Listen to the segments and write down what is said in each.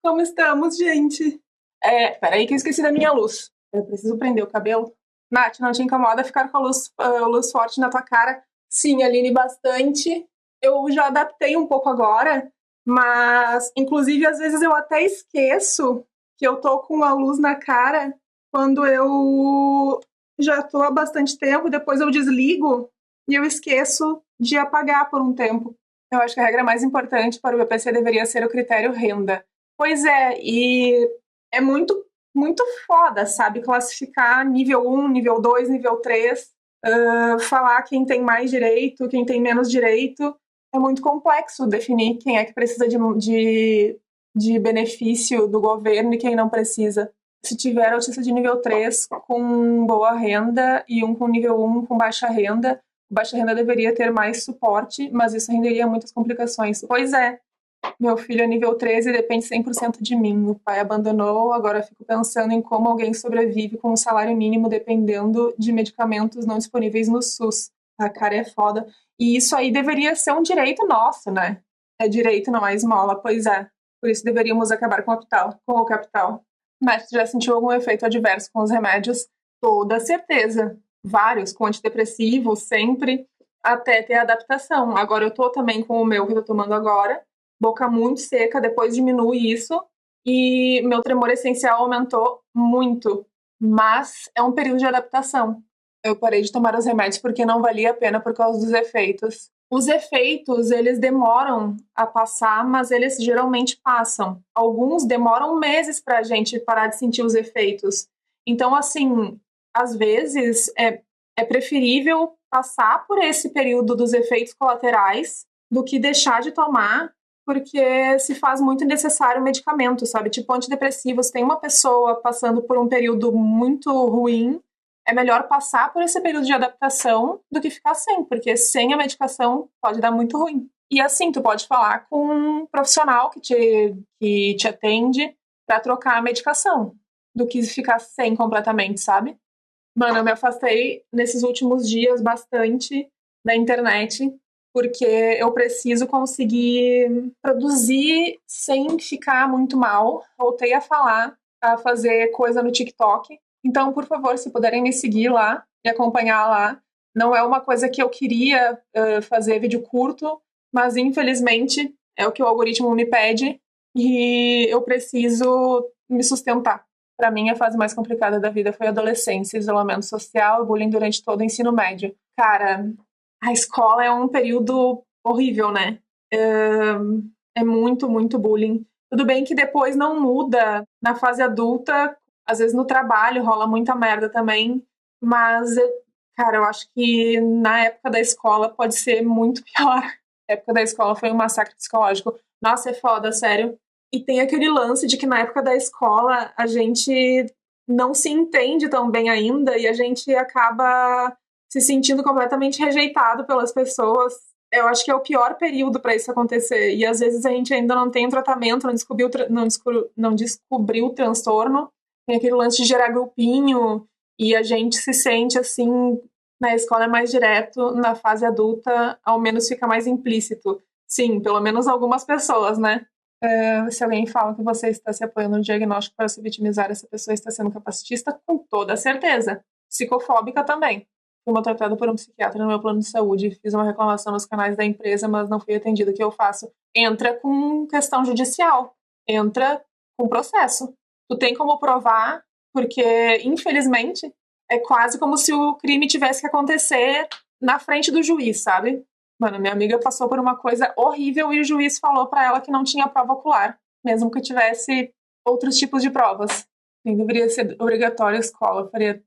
Como estamos, gente? Peraí que eu esqueci da minha luz. Eu preciso prender o cabelo. Nath, não te incomoda ficar com a luz forte na tua cara? Sim, Aline, bastante. Eu já adaptei um pouco agora, mas, inclusive, às vezes eu até esqueço que eu tô com a luz na cara quando eu já tô há bastante tempo, depois eu desligo e eu esqueço de apagar por um tempo. Eu acho que a regra mais importante para o BPC deveria ser o critério renda. Pois é, e é muito, muito foda, sabe? Classificar nível um, nível 2, nível 3, falar quem tem mais direito, quem tem menos direito. É muito complexo definir quem é que precisa de benefício do governo e quem não precisa. Se tiver autista de nível 3 com boa renda e um com nível um com baixa renda deveria ter mais suporte, mas isso renderia muitas complicações. Pois é, meu filho é nível 13 e depende 100% de mim. O pai abandonou, agora fico pensando em como alguém sobrevive com um salário mínimo dependendo de medicamentos não disponíveis no SUS. A cara é foda. E isso aí deveria ser um direito nosso, né? É direito, não é esmola. Pois é. Por isso deveríamos acabar com o capital. Mas tu já sentiu algum efeito adverso com os remédios? Toda certeza. Vários, com antidepressivo, sempre, até ter adaptação. Agora eu tô também com o meu que eu tô tomando agora, boca muito seca, depois diminui isso e meu tremor essencial aumentou muito, mas é um período de adaptação. Eu parei de tomar os remédios porque não valia a pena por causa dos efeitos. Os efeitos, eles demoram a passar, mas eles geralmente passam. Alguns demoram meses para a gente parar de sentir os efeitos. Então, assim, às vezes é preferível passar por esse período dos efeitos colaterais do que deixar de tomar porque se faz muito necessário medicamento, sabe? Tipo antidepressivos. Tem uma pessoa passando por um período muito ruim, é melhor passar por esse período de adaptação do que ficar sem, porque sem a medicação pode dar muito ruim. E assim, tu pode falar com um profissional que te atende para trocar a medicação, do que ficar sem completamente, sabe? Mano, eu me afastei nesses últimos dias bastante da internet, porque eu preciso conseguir produzir sem ficar muito mal. Voltei a falar, a fazer coisa no TikTok. Então, por favor, se puderem me seguir lá e acompanhar lá. Não é uma coisa que eu queria fazer vídeo curto, mas infelizmente é o que o algoritmo me pede e eu preciso me sustentar. Para mim, a fase mais complicada da vida foi a adolescência, isolamento social, bullying durante todo o ensino médio. Cara, a escola é um período horrível, né? É muito, muito bullying. Tudo bem que depois não muda na fase adulta, às vezes no trabalho rola muita merda também, mas, cara, eu acho que na época da escola pode ser muito pior. A época da escola foi um massacre psicológico. Nossa, é foda, sério. E tem aquele lance de que na época da escola a gente não se entende tão bem ainda e a gente acaba se sentindo completamente rejeitado pelas pessoas. Eu acho que é o pior período para isso acontecer. E às vezes a gente ainda não tem um tratamento, não descobriu o transtorno. Tem aquele lance de gerar grupinho e a gente se sente assim. Na escola é mais direto, na fase adulta, ao menos fica mais implícito. Sim, pelo menos algumas pessoas, né? Se alguém fala que você está se apoiando no diagnóstico para se vitimizar, essa pessoa está sendo capacitista, com toda certeza. Psicofóbica também. Fui maltratada por um psiquiatra no meu plano de saúde, fiz uma reclamação nos canais da empresa, mas não fui atendida. O que eu faço? Entra com questão judicial, entra com processo. Tu tem como provar, porque, infelizmente, é quase como se o crime tivesse que acontecer na frente do juiz, sabe? Mano, minha amiga passou por uma coisa horrível e o juiz falou pra ela que não tinha prova ocular, mesmo que tivesse outros tipos de provas. Nem deveria ser obrigatório a escola, eu faria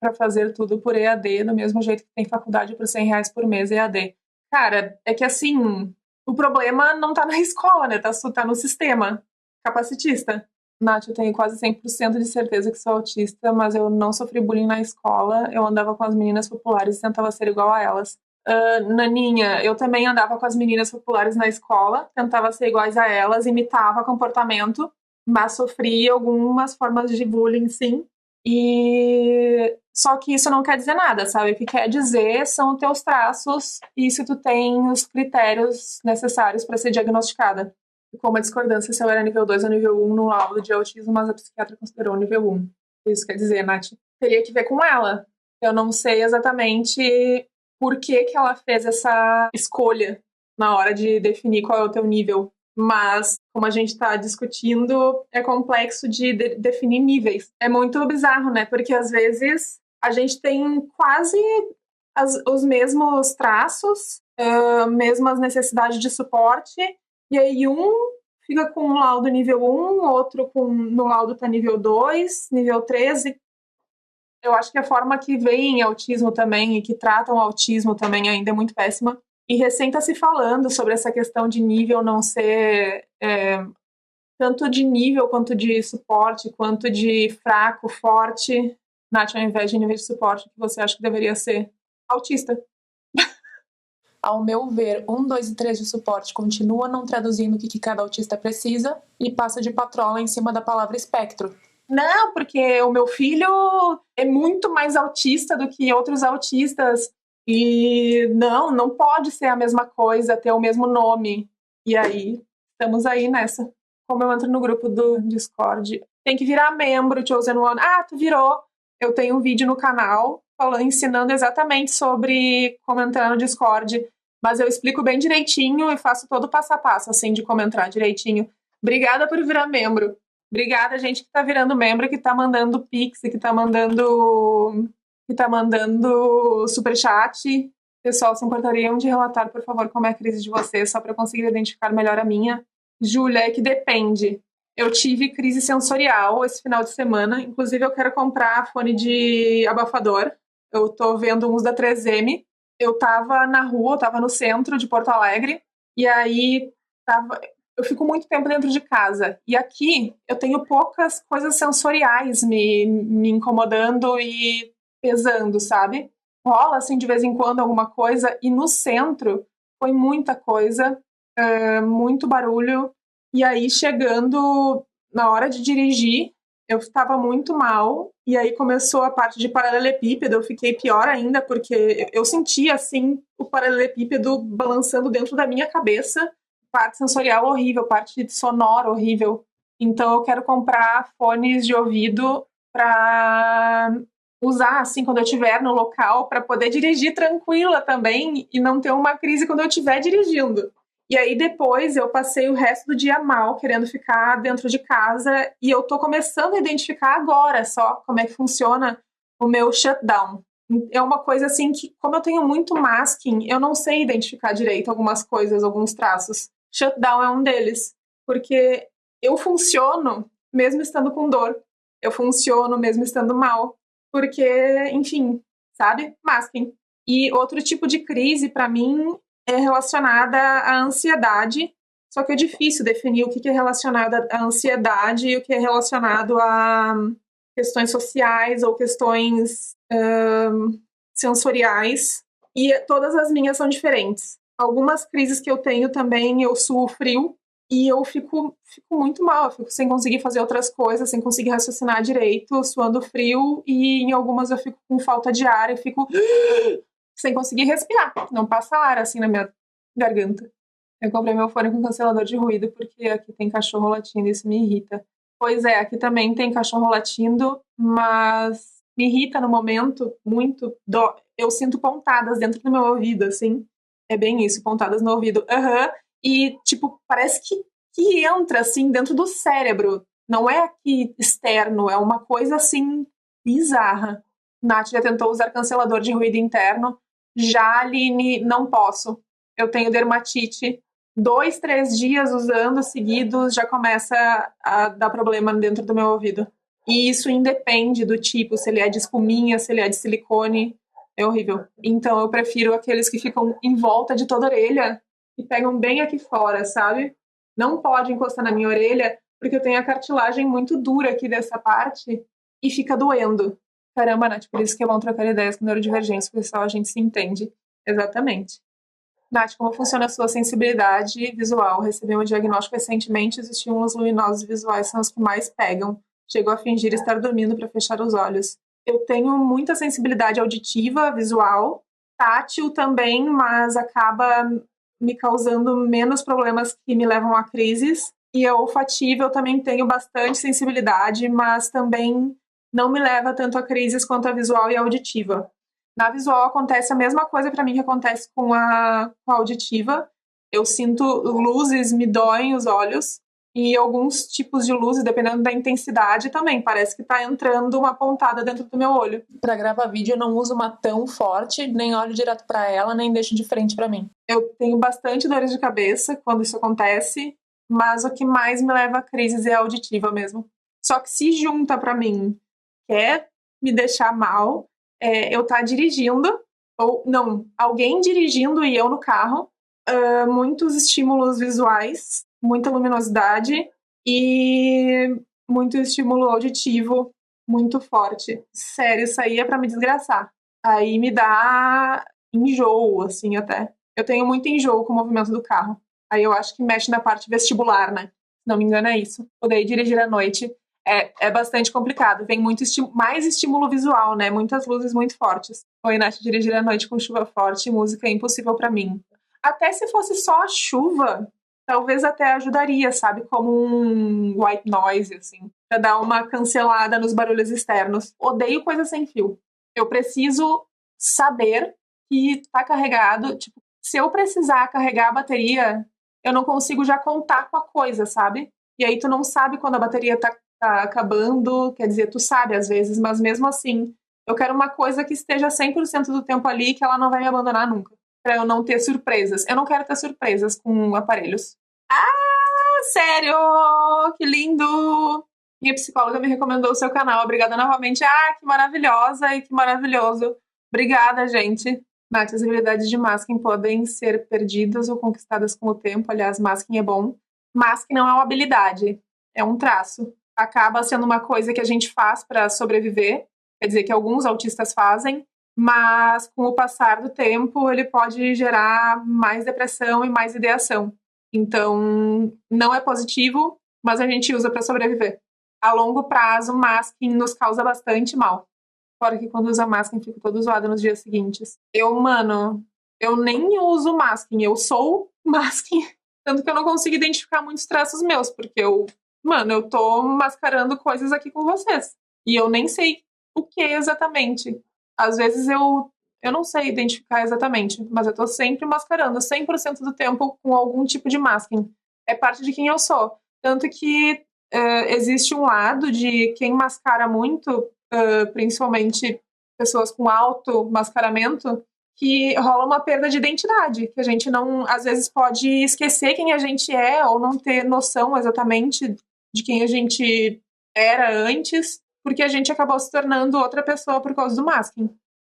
para fazer tudo por EAD, do mesmo jeito que tem faculdade por R$ 100 por mês EAD. Cara, é que assim, o problema não tá na escola, né? Tá no sistema capacitista. Nath, eu tenho quase 100% de certeza que sou autista, mas eu não sofri bullying na escola. Eu andava com as meninas populares e tentava ser igual a elas. Naninha, eu também andava com as meninas populares na escola, tentava ser iguais a elas, imitava comportamento, mas sofri algumas formas de bullying, sim. E só que isso não quer dizer nada, sabe? O que quer dizer são os teus traços e se tu tem os critérios necessários para ser diagnosticada. ficou uma discordância se eu era nível 2 ou nível 1 no laudo de autismo, mas a psiquiatra considerou nível 1. Isso quer dizer, Nath, teria que ver com ela. Eu não sei exatamente por que ela fez essa escolha na hora de definir qual é o teu nível. Mas, como a gente está discutindo, é complexo de definir níveis. É muito bizarro, né? Porque às vezes a gente tem quase os mesmos traços, mesmas necessidades de suporte, e aí um fica com um laudo nível 1, outro no laudo tá nível 2, nível 13. Eu acho que a forma que vem autismo também e que tratam o autismo também ainda é muito péssima. E recém está se falando sobre essa questão de nível não ser tanto de nível quanto de suporte, quanto de fraco, forte. Nath, ao invés de nível de suporte, que você acha que deveria ser autista? Ao meu ver, 1, 2 e 3 de suporte continua não traduzindo o que cada autista precisa e passa de patrola em cima da palavra espectro. Não, porque o meu filho é muito mais autista do que outros autistas. E não pode ser a mesma coisa, ter o mesmo nome. E aí, estamos aí nessa. Como eu entro no grupo do Discord, tem que virar membro, Chosen One. Ah, tu virou. Eu tenho um vídeo no canal ensinando exatamente sobre como entrar no Discord. Mas eu explico bem direitinho e faço todo o passo a passo, assim, de como entrar direitinho. Obrigada por virar membro. Obrigada, gente que tá virando membro, que tá mandando pix, que tá mandando superchat. Pessoal, se importariam de relatar, por favor, como é a crise de vocês, só para eu conseguir identificar melhor a minha. Júlia, é que depende. Eu tive crise sensorial esse final de semana. Inclusive, eu quero comprar fone de abafador. Eu tô vendo uns da 3M. Eu tava na rua, eu tava no centro de Porto Alegre. E aí, eu fico muito tempo dentro de casa. E aqui eu tenho poucas coisas sensoriais me incomodando e pesando, sabe? Rola, assim, de vez em quando alguma coisa. E no centro foi muita coisa, muito barulho. E aí, chegando na hora de dirigir, eu estava muito mal. E aí começou a parte de paralelepípedo. Eu fiquei pior ainda, porque eu sentia, assim, o paralelepípedo balançando dentro da minha cabeça. Parte sensorial horrível, parte sonora horrível. Então eu quero comprar fones de ouvido para usar assim quando eu estiver no local, para poder dirigir tranquila também e não ter uma crise quando eu estiver dirigindo. E aí depois eu passei o resto do dia mal, querendo ficar dentro de casa, e eu tô começando a identificar agora só como é que funciona o meu shutdown. É uma coisa assim que, como eu tenho muito masking, eu não sei identificar direito algumas coisas, alguns traços. Shutdown é um deles, porque eu funciono mesmo estando com dor. Eu funciono mesmo estando mal, porque, enfim, sabe? Masking. E outro tipo de crise, para mim, é relacionada à ansiedade, só que é difícil definir o que é relacionado à ansiedade e o que é relacionado a questões sociais ou questões sensoriais. E todas as minhas são diferentes. Algumas crises que eu tenho também, eu suo frio e eu fico muito mal, eu fico sem conseguir fazer outras coisas, sem conseguir raciocinar direito, suando frio, e em algumas eu fico com falta de ar, eu fico sem conseguir respirar, não passa ar assim na minha garganta. Eu comprei meu fone com cancelador de ruído porque aqui tem cachorro latindo e isso me irrita. Pois é, aqui também tem cachorro latindo, mas me irrita no momento muito. Eu sinto pontadas dentro do meu ouvido, assim. É bem isso, pontadas no ouvido. Aham. E, tipo, parece que entra, assim, dentro do cérebro. Não é aqui externo, é uma coisa, assim, bizarra. Nath já tentou usar cancelador de ruído interno. Já, Aline, não posso. Eu tenho dermatite. 2, 3 dias usando seguidos já começa a dar problema dentro do meu ouvido. E isso independe do tipo, se ele é de espuminha, se ele é de silicone. É horrível. Então eu prefiro aqueles que ficam em volta de toda a orelha e pegam bem aqui fora, sabe? Não pode encostar na minha orelha, porque eu tenho a cartilagem muito dura aqui dessa parte e fica doendo. Caramba, Nath, por isso que é bom trocar ideias com neurodivergência, porque só a gente se entende. Exatamente. Nath, como funciona a sua sensibilidade visual? Recebi um diagnóstico recentemente, os estímulos luminosos visuais são os que mais pegam. Chego a fingir estar dormindo para fechar os olhos. Eu tenho muita sensibilidade auditiva, visual, tátil também, mas acaba me causando menos problemas que me levam a crises. E a olfativa eu também tenho bastante sensibilidade, mas também não me leva tanto a crises quanto a visual e a auditiva. Na visual acontece a mesma coisa para mim que acontece com a auditiva. Eu sinto luzes, me doem os olhos, e alguns tipos de luzes, dependendo da intensidade também, parece que tá entrando uma pontada dentro do meu olho. Para gravar vídeo eu não uso uma tão forte, nem olho direto para ela, nem deixo de frente para mim. Eu tenho bastante dores de cabeça quando isso acontece, mas o que mais me leva a crises é a auditiva mesmo. Só que se junta para mim, quer me deixar mal, eu tá dirigindo, ou não, alguém dirigindo e eu no carro, muitos estímulos visuais, muita luminosidade e muito estímulo auditivo muito forte. Sério, isso aí é pra me desgraçar. Aí me dá enjoo, assim, até. Eu tenho muito enjoo com o movimento do carro. Aí eu acho que mexe na parte vestibular, né? Se não me engano é isso. Poder dirigir à noite é bastante complicado. Vem muito mais estímulo visual, né? Muitas luzes muito fortes. Oi, Nath, dirigir à noite com chuva forte, música é impossível pra mim. Até se fosse só a chuva, talvez até ajudaria, sabe? Como um white noise, assim, pra dar uma cancelada nos barulhos externos. Odeio coisa sem fio. Eu preciso saber que tá carregado. Tipo, se eu precisar carregar a bateria, eu não consigo já contar com a coisa, sabe? E aí tu não sabe quando a bateria tá acabando, quer dizer, tu sabe às vezes, mas mesmo assim, eu quero uma coisa que esteja 100% do tempo ali, que ela não vai me abandonar nunca. Pra eu não ter surpresas. Eu não quero ter surpresas com aparelhos. Ah, sério? Que lindo! Minha psicóloga me recomendou o seu canal. Obrigada novamente. Ah, que maravilhosa e que maravilhoso. Obrigada, gente. Nath, as habilidades de masking podem ser perdidas ou conquistadas com o tempo. Aliás, masking é bom. Masking não é uma habilidade, é um traço. Acaba sendo uma coisa que a gente faz para sobreviver. Quer dizer, que alguns autistas fazem, mas com o passar do tempo ele pode gerar mais depressão e mais ideação. Então, não é positivo, mas a gente usa para sobreviver. A longo prazo, masking nos causa bastante mal. Fora que quando usa masking, fico todo zoada nos dias seguintes. Eu nem uso masking, eu sou masking. Tanto que eu não consigo identificar muitos traços meus, porque eu tô mascarando coisas aqui com vocês. E eu nem sei o que exatamente. Às vezes eu não sei identificar exatamente, mas eu tô sempre mascarando, 100% do tempo com algum tipo de masking. É parte de quem eu sou. Tanto que existe um lado de quem mascara muito, principalmente pessoas com alto mascaramento, que rola uma perda de identidade, que a gente não, às vezes, pode esquecer quem a gente é ou não ter noção exatamente de quem a gente era antes, porque a gente acabou se tornando outra pessoa por causa do masking.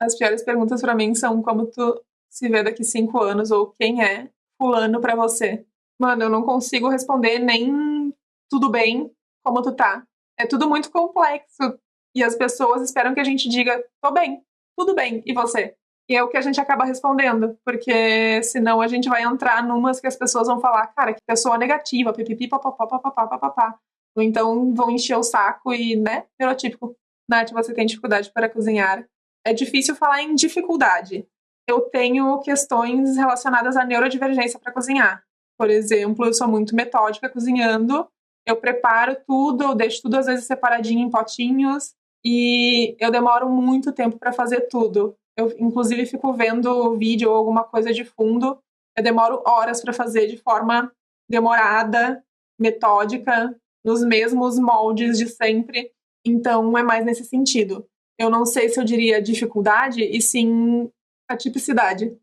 As piores perguntas pra mim são como tu se vê daqui 5 anos ou quem é fulano pra você. Mano, eu não consigo responder nem tudo bem, como tu tá. É tudo muito complexo e as pessoas esperam que a gente diga tô bem, tudo bem, e você? E é o que a gente acaba respondendo, porque senão a gente vai entrar numas que as pessoas vão falar, cara, que pessoa negativa, pipipi, papapá, papapá, papapá. Ou então vão encher o saco e, né, neurotípico. Nath, você tem dificuldade para cozinhar? É difícil falar em dificuldade. Eu tenho questões relacionadas à neurodivergência para cozinhar. Por exemplo, eu sou muito metódica cozinhando, eu preparo tudo, eu deixo tudo às vezes separadinho em potinhos e eu demoro muito tempo para fazer tudo. Eu, inclusive, fico vendo vídeo ou alguma coisa de fundo, eu demoro horas para fazer de forma demorada, metódica, nos mesmos moldes de sempre. Então, é mais nesse sentido. Eu não sei se eu diria dificuldade, e sim a tipicidade.